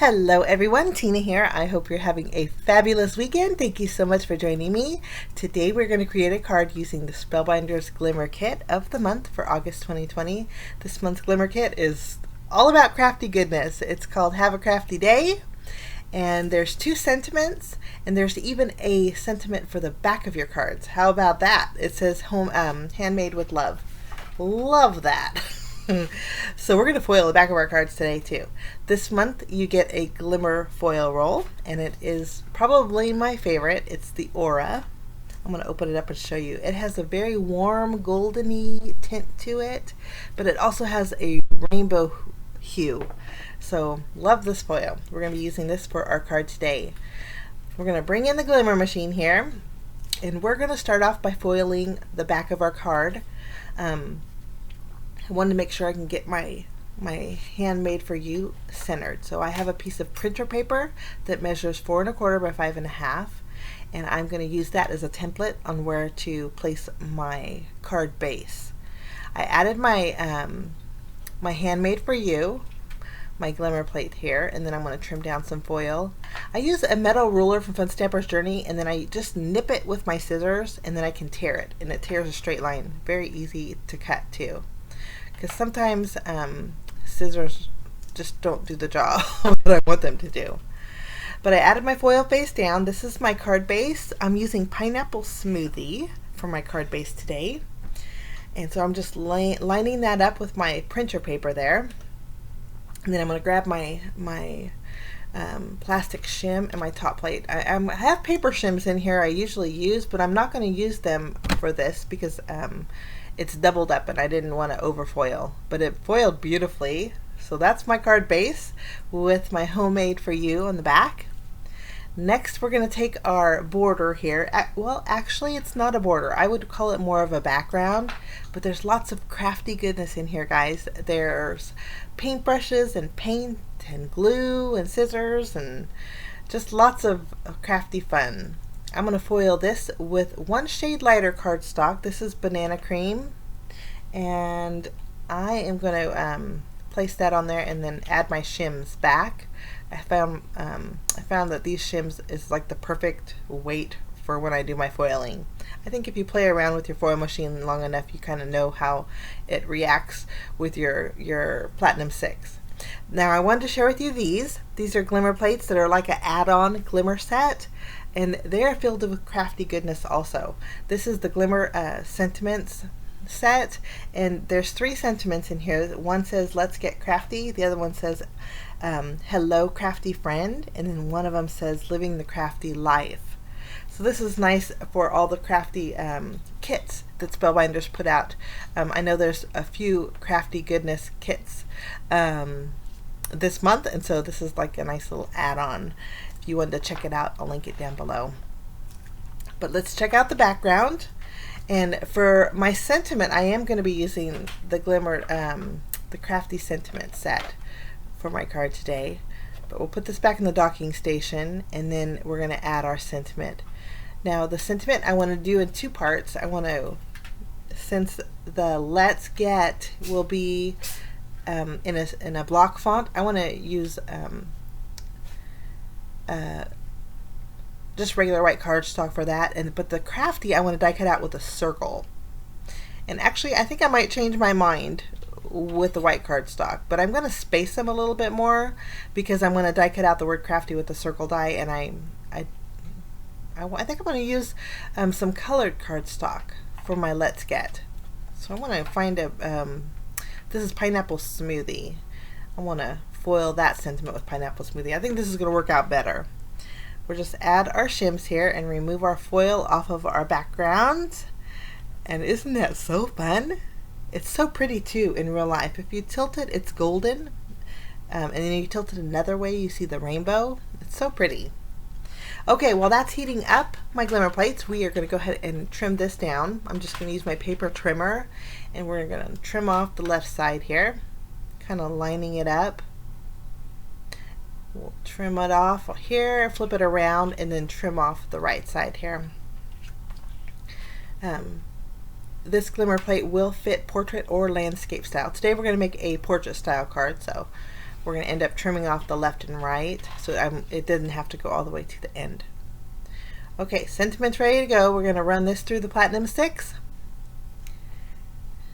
Hello everyone, Tina here. I hope you're having a fabulous weekend. Thank you so much for joining me. Today we're going to create a card using the Spellbinders Glimmer Kit of the month for August 2020. This month's Glimmer Kit is all about crafty goodness. It's called Have a Crafty Day, and there's 2 sentiments, and there's even a sentiment for the back of your cards. How about that? It says handmade with love. Love that. So we're going to foil the back of our cards today too. This month you get a Glimmer foil roll, and it is probably my favorite. It's the Aura. I'm going to open it up and show you. It has a very warm goldeny tint to it, but it also has a rainbow hue. So love this foil. We're going to be using this for our card today. We're going to bring in the Glimmer machine here, and we're going to start off by foiling the back of our card. I wanted to make sure I can get my handmade for you centered. So I have a piece of printer paper that measures 4 1/4 by 5 1/2, and I'm going to use that as a template on where to place my card base. I added my my handmade for you, my Glimmer plate here, and then I'm going to trim down some foil. I use a metal ruler from Fun Stamper's Journey, and then I just nip it with my scissors, and then I can tear it, and it tears a straight line. Very easy to cut too. Because sometimes scissors just don't do the job that I want them to do. But I added my foil face down. This is my card base. I'm using Pineapple Smoothie for my card base today. And so I'm just lining that up with my printer paper there. And then I'm going to grab my plastic shim and my top plate. I have paper shims in here I usually use, but I'm not going to use them for this because it's doubled up and I didn't want to overfoil, but it foiled beautifully. So that's my card base with my homemade for you on the back. Next we're going to take our border here. Well, actually it's not a border. I would call it more of a background, but there's lots of crafty goodness in here, guys. There's paintbrushes and paint and glue and scissors and just lots of crafty fun. I'm going to foil this with 1 shade lighter cardstock. This is Banana Cream, and I am going to place that on there and then add my shims back. I found that these shims is like the perfect weight for when I do my foiling. I think if you play around with your foil machine long enough, you kind of know how it reacts with your Platinum 6. Now I wanted to share with you these. These are Glimmer plates that are like an add-on Glimmer set, and they are filled with crafty goodness also. This is the Glimmer sentiments set, and there's 3 sentiments in here. One says let's get crafty, the other one says hello crafty friend, and then one of them says living the crafty life. So this is nice for all the crafty kits that Spellbinders put out. I know there's a few crafty goodness kits this month, and so this is like a nice little add-on. If you wanted to check it out, I'll link it down below. But let's check out the background. And for my sentiment, I am going to be using the Glimmer, the Crafty Sentiment set for my card today. But we'll put this back in the docking station, and then we're going to add our sentiment. Now the sentiment I want to do in 2 parts. I want to, since the Let's Get will be in a block font, I want to use just regular white cardstock for that, but the crafty I want to die cut out with a circle. And actually I think I might change my mind with the white cardstock, but I'm going to space them a little bit more because I'm going to die cut out the word crafty with the circle die, and I think I'm going to use some colored cardstock for my Let's Get. So I want to find a this is Pineapple Smoothie. I want to foil that sentiment with Pineapple Smoothie. I think this is going to work out better. We'll just add our shims here and remove our foil off of our background. And isn't that so fun? It's so pretty too in real life. If you tilt it, it's golden. And then you tilt it another way, you see the rainbow. It's so pretty. Okay, while that's heating up my Glimmer plates, we are going to go ahead and trim this down. I'm just going to use my paper trimmer, and we're going to trim off the left side here, kind of lining it up. We'll trim it off here, flip it around, and then trim off the right side here. This Glimmer plate will fit portrait or landscape style. Today we're going to make a portrait style card, so we're going to end up trimming off the left and right, so it doesn't have to go all the way to the end. Okay, sentiment's ready to go. We're going to run this through the Platinum 6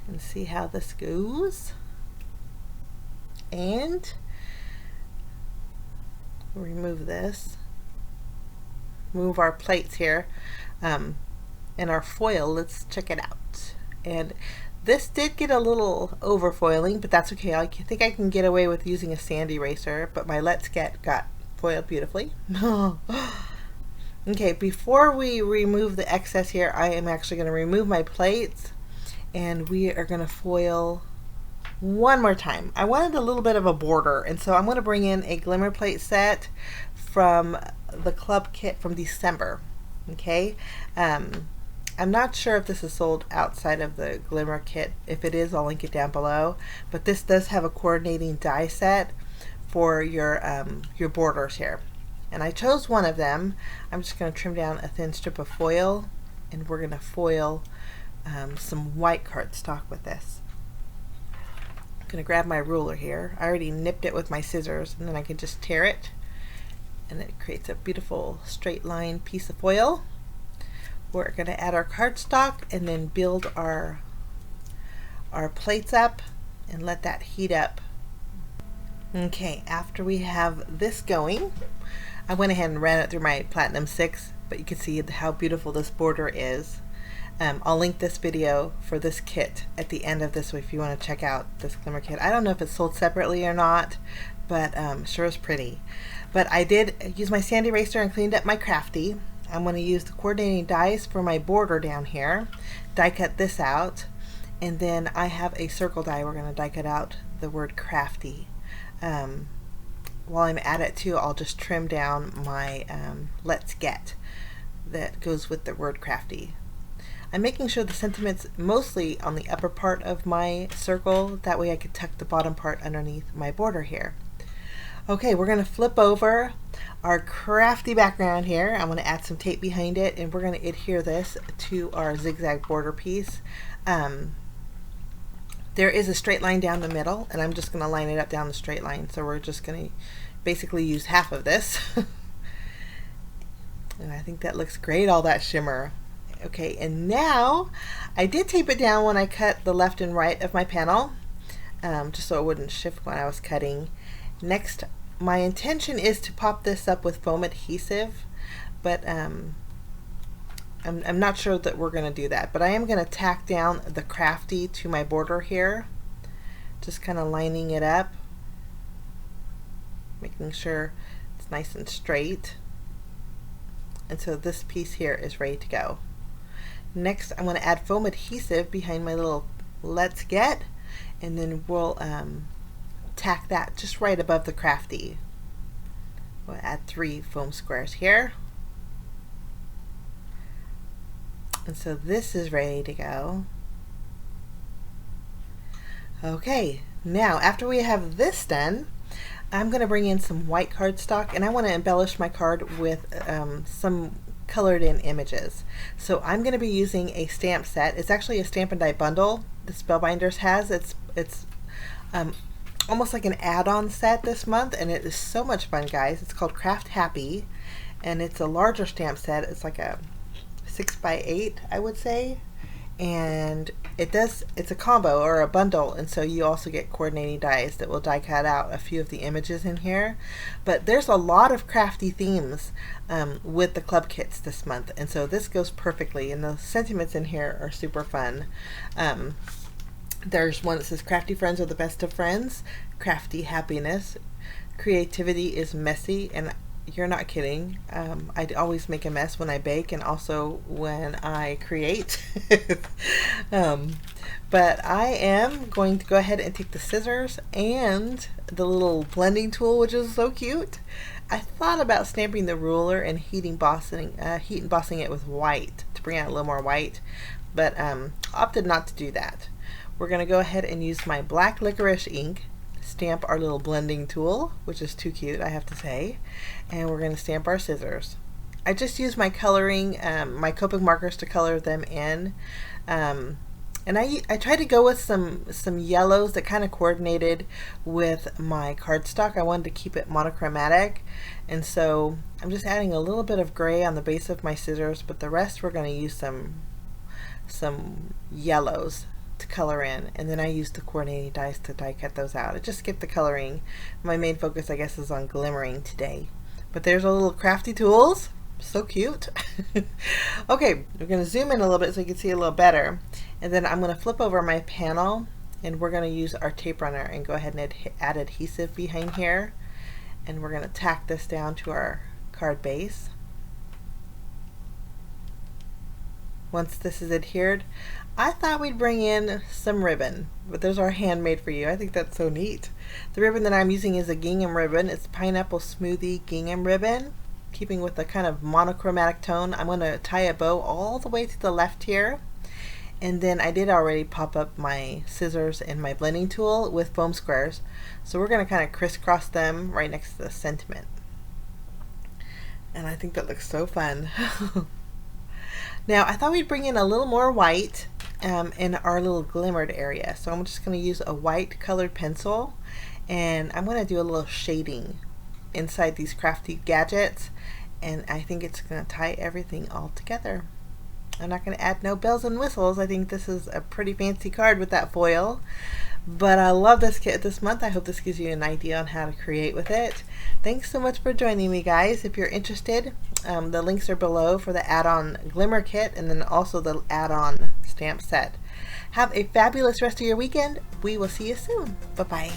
and see how this goes. And remove this. Move our plates here. And our foil, let's check it out. And this did get a little over foiling, but that's okay. I think I can get away with using a sand eraser, but my Let's Get got foiled beautifully. Okay, before we remove the excess here, I am actually going to remove my plates, and we are going to foil one more time. I wanted a little bit of a border, and so I'm going to bring in a Glimmer plate set from the club kit from December. Okay, I'm not sure if this is sold outside of the Glimmer kit. If it is, I'll link it down below. But this does have a coordinating die set for your borders here. And I chose one of them. I'm just going to trim down a thin strip of foil, and we're going to foil some white cardstock with this. I'm going to grab my ruler here. I already nipped it with my scissors, and then I can just tear it, and it creates a beautiful straight line piece of foil. We're going to add our cardstock and then build our plates up and let that heat up. Okay, after we have this going, I went ahead and ran it through my Platinum 6, but you can see how beautiful this border is. I'll link this video for this kit at the end of this if you want to check out this Glimmer kit. I don't know if it's sold separately or not, but sure is pretty. But I did use my sand eraser and cleaned up my Crafty. I'm going to use the coordinating dies for my border down here, die cut this out, and then I have a circle die. We're going to die cut out the word Crafty. While I'm at it too, I'll just trim down my Let's Get that goes with the word Crafty. I'm making sure the sentiment's mostly on the upper part of my circle, that way I could tuck the bottom part underneath my border here. Okay, we're going to flip over our crafty background here. I'm going to add some tape behind it, and we're going to adhere this to our zigzag border piece. There is a straight line down the middle, and I'm just going to line it up down the straight line. So we're just going to basically use half of this. And I think that looks great, all that shimmer. Okay, and now I did tape it down when I cut the left and right of my panel, just so it wouldn't shift when I was cutting. Next, my intention is to pop this up with foam adhesive, but I'm not sure that we're going to do that. But I am going to tack down the Crafty to my border here, just kind of lining it up, making sure it's nice and straight. And so this piece here is ready to go. Next, I'm going to add foam adhesive behind my little Let's Get, and then we'll tack that just right above the Crafty. We'll add 3 foam squares here. And so this is ready to go. Okay, now after we have this done, I'm going to bring in some white cardstock, and I want to embellish my card with some colored in images. So I'm going to be using a stamp set. It's actually a stamp and die bundle the Spellbinders has. It's almost like an add-on set this month, and it is so much fun, guys. It's called Craft Happy, and it's a larger stamp set. It's like a 6x8, I would say, and it's a combo or a bundle, and so you also get coordinating dies that will die cut out a few of the images in here. But there's a lot of crafty themes with the club kits this month, and so this goes perfectly, and the sentiments in here are super fun. There's one that says Crafty Friends are the best of friends, crafty happiness, creativity is messy, and you're not kidding. I always make a mess when I bake and also when I create. But I am going to go ahead and take the scissors and the little blending tool, which is so cute. I thought about stamping the ruler and heat embossing it with white to bring out a little more white, but opted not to do that. We're going to go ahead and use my black licorice ink, stamp our little blending tool, which is too cute, I have to say, and we're going to stamp our scissors. I just use my coloring, my Copic markers to color them in, and And I tried to go with some yellows that kind of coordinated with my cardstock. I wanted to keep it monochromatic, and so I'm just adding a little bit of gray on the base of my scissors, but the rest we're going to use some yellows to color in, and then I use the coordinating dies to die cut those out. I just skipped the coloring. My main focus, I guess, is on glimmering today. But there's our little crafty tools. So cute. Okay, we're going to zoom in a little bit so you can see a little better, and then I'm going to flip over my panel, and we're going to use our tape runner and go ahead and add adhesive behind here, and we're going to tack this down to our card base. Once this is adhered, I thought we'd bring in some ribbon, but there's our handmade for you. I think that's so neat. The ribbon that I'm using is a gingham ribbon. It's pineapple smoothie gingham ribbon, keeping with the kind of monochromatic tone. I'm going to tie a bow all the way to the left here, and then I did already pop up my scissors and my blending tool with foam squares, so we're going to kind of crisscross them right next to the sentiment, and I think that looks so fun. Now I thought we'd bring in a little more white in our little glimmered area, so I'm just going to use a white colored pencil, and I'm going to do a little shading inside these crafty gadgets, and I think it's going to tie everything all together. I'm not going to add no bells and whistles. I think this is a pretty fancy card with that foil, but I love this kit this month. I hope this gives you an idea on how to create with it. Thanks so much for joining me, guys. If you're interested, the links are below for the add-on Glimmer kit and then also the add-on stamp set. Have a fabulous rest of your weekend. We will see you soon. Bye-bye.